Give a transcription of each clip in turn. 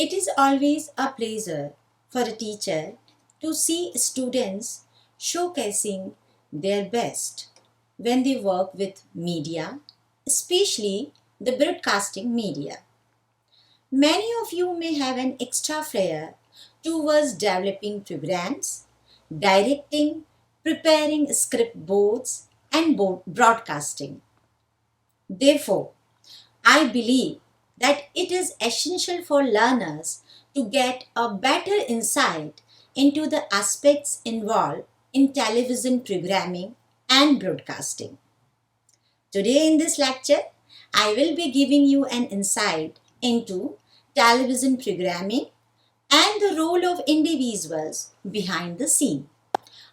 It is always a pleasure for a teacher to see students showcasing their best when they work with media, especially the broadcasting media. Many of you may have an extra flair towards developing programs, directing, preparing script boards, and broadcasting. Therefore, I believe that it is essential for learners to get a better insight into the aspects involved in television programming and broadcasting. Today in this lecture, I will be giving you an insight into television programming and the role of individuals behind the scene.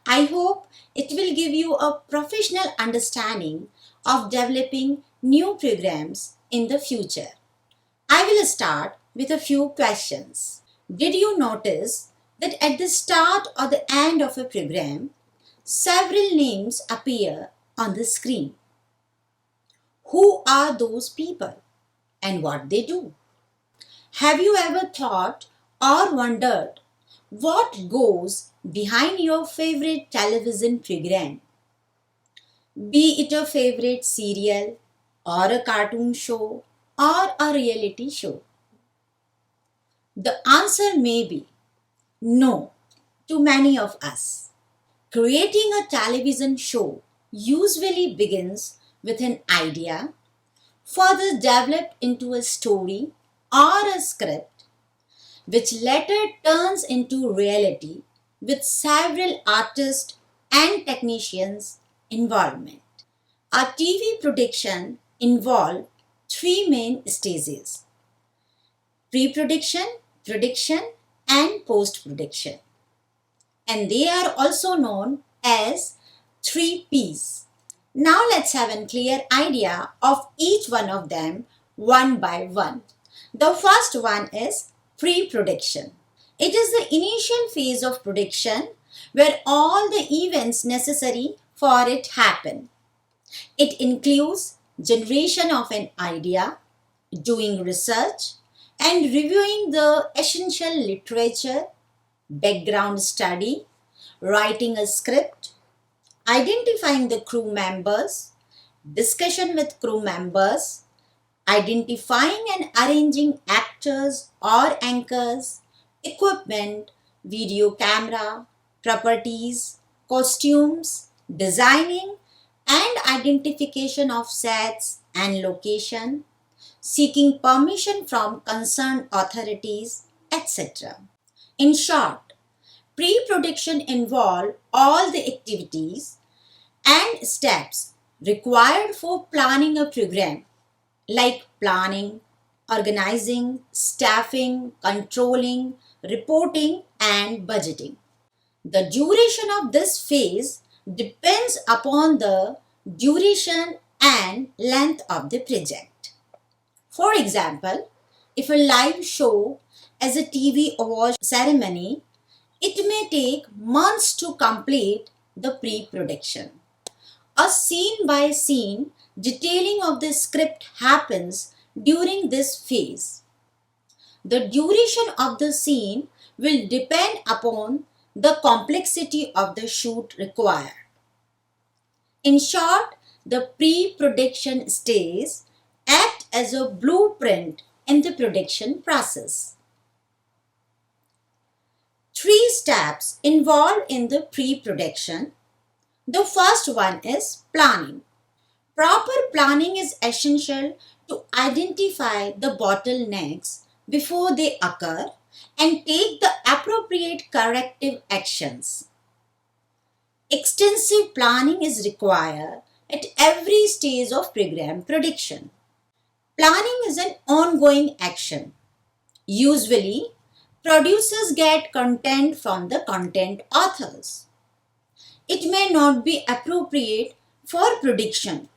I hope it will give you a professional understanding of developing new programs in the future. I will start with a few questions. Did you notice that at the start or the end of a program, several names appear on the screen? Who are those people and what they do? Have you ever thought or wondered what goes behind your favorite television program? Be it a favorite serial or a cartoon show or a reality show. The answer may be no to many of us. Creating a television show usually begins with an idea, further developed into a story or a script, which later turns into reality with several artists and technicians' involvement. A TV production involves three main stages: pre-production, production, and post-production. And they are also known as 3Ps. Now let's have a clear idea of each one of them one by one. The first one is pre-production. It is the initial phase of production where all the events necessary for it happen. It includes generation of an idea, doing research, and reviewing the essential literature, background study, writing a script, identifying the crew members, discussion with crew members, identifying and arranging actors or anchors, equipment, video camera, properties, costumes, designing and identification of sets and location, seeking permission from concerned authorities, etc. In short, pre-production involves all the activities and steps required for planning a program, like planning, organizing, staffing, controlling, reporting, and budgeting. The duration of this phase depends upon the duration and length of the project. For example, if a live show as a TV award ceremony, it may take months to complete the pre-production. A scene by scene detailing of the script happens during this phase. The duration of the scene will depend upon the complexity of the shoot required. In short, the pre-production stage acts as a blueprint in the production process. Three steps involved in the pre-production. The first one is planning. Proper planning is essential to identify the bottlenecks before they occur and take the appropriate corrective actions. Extensive planning is required at every stage of program production. Planning is an ongoing action. Usually, producers get content from the content authors. It may not be appropriate for prediction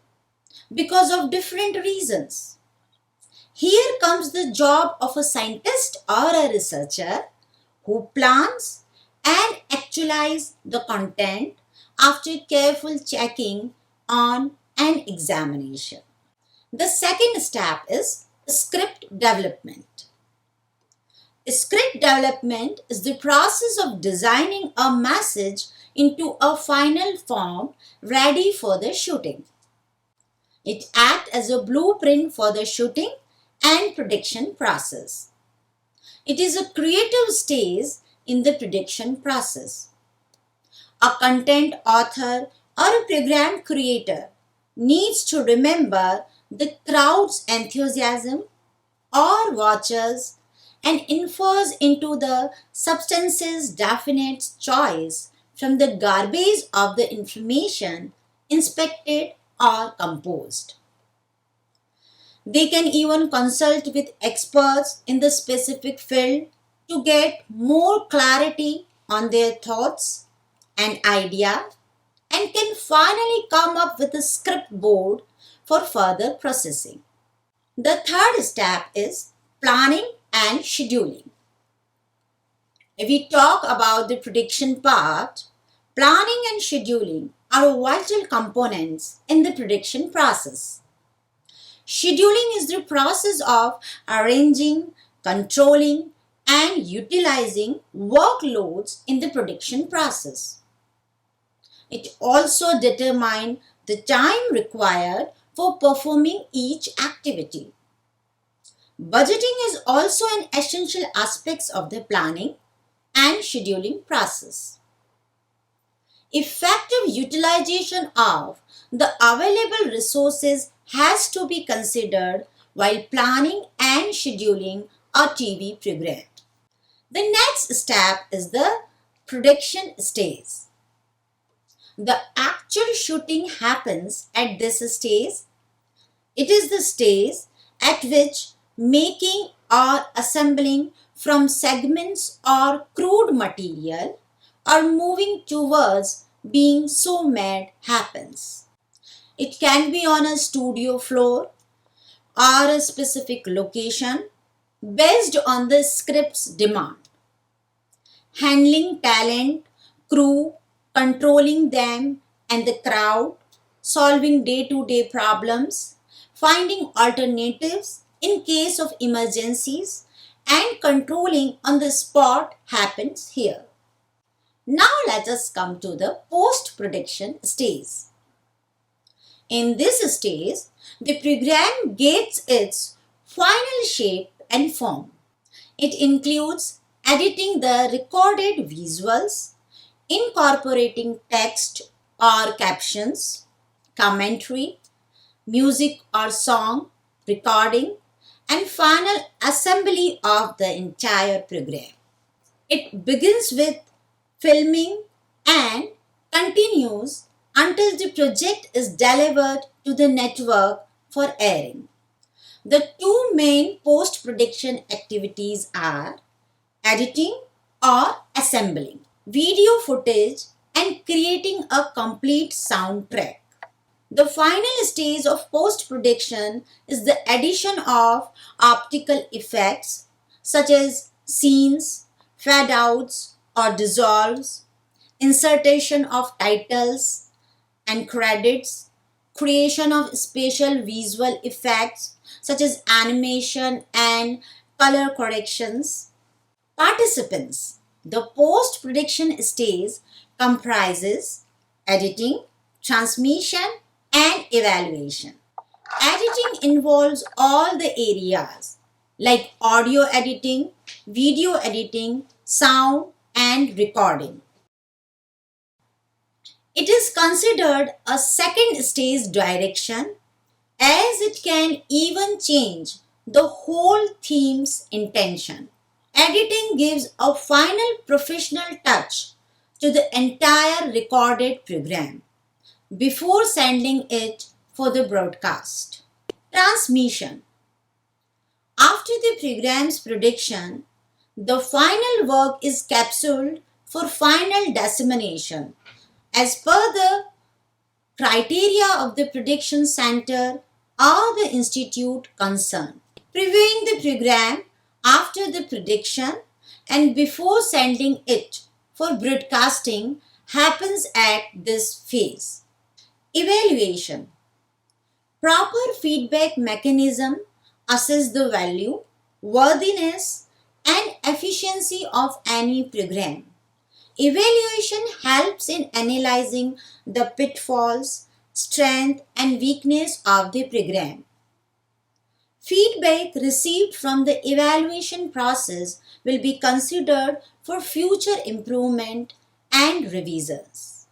because of different reasons. Here comes the job of a scientist or a researcher who plans and actualizes the content after careful checking on an examination. The second step is script development. Script development is the process of designing a message into a final form ready for the shooting. It acts as a blueprint for the shooting and production process. It is a creative stage in the production process. A content author or a program creator needs to remember the crowd's enthusiasm or watches and infers into the substance's definite choice from the garbage of the information inspected or composed. They can even consult with experts in the specific field to get more clarity on their thoughts and idea and can finally come up with a script board for further processing. The third step is planning and scheduling. If we talk about the prediction part, planning and scheduling are vital components in the prediction process. Scheduling is the process of arranging, controlling, and utilizing workloads in the prediction process. It also determines the time required for performing each activity. Budgeting is also an essential aspect of the planning and scheduling process. Effective utilization of the available resources has to be considered while planning and scheduling a TV program. The next step is the production stage. The actual shooting happens at this stage. It is the stage at which making or assembling from segments or crude material or moving towards being so made happens. It can be on a studio floor or a specific location based on the script's demand. Handling talent, crew, controlling them and the crowd, solving day-to-day problems, finding alternatives in case of emergencies, and controlling on the spot happens here. Now let us come to the post-production stage. In this stage, the program gets its final shape and form. It includes editing the recorded visuals, incorporating text or captions, commentary, music or song, recording, and final assembly of the entire program. It begins with filming and continues until the project is delivered to the network for airing. The two main post-production activities are editing or assembling video footage and creating a complete soundtrack. The final stage of post-production is the addition of optical effects such as scenes, fade-outs or dissolves, insertion of titles and credits, creation of special visual effects such as animation and color corrections. Participants. The post-production stage comprises editing, transmission, and evaluation. Editing involves all the areas like audio editing, video editing, sound, and recording. It is considered a second stage direction as it can even change the whole theme's intention. Editing gives a final professional touch to the entire recorded program before sending it for the broadcast. Transmission. After the program's production, the final work is capsuled for final dissemination as per the criteria of the production center or the institute concerned. Previewing the program after the production and before sending it for broadcasting happens at this phase. Evaluation. Proper feedback mechanism assess the value, worthiness, and efficiency of any program. Evaluation helps in analyzing the pitfalls, strength, and weakness of the program. Feedback received from the evaluation process will be considered for future improvement and revisions.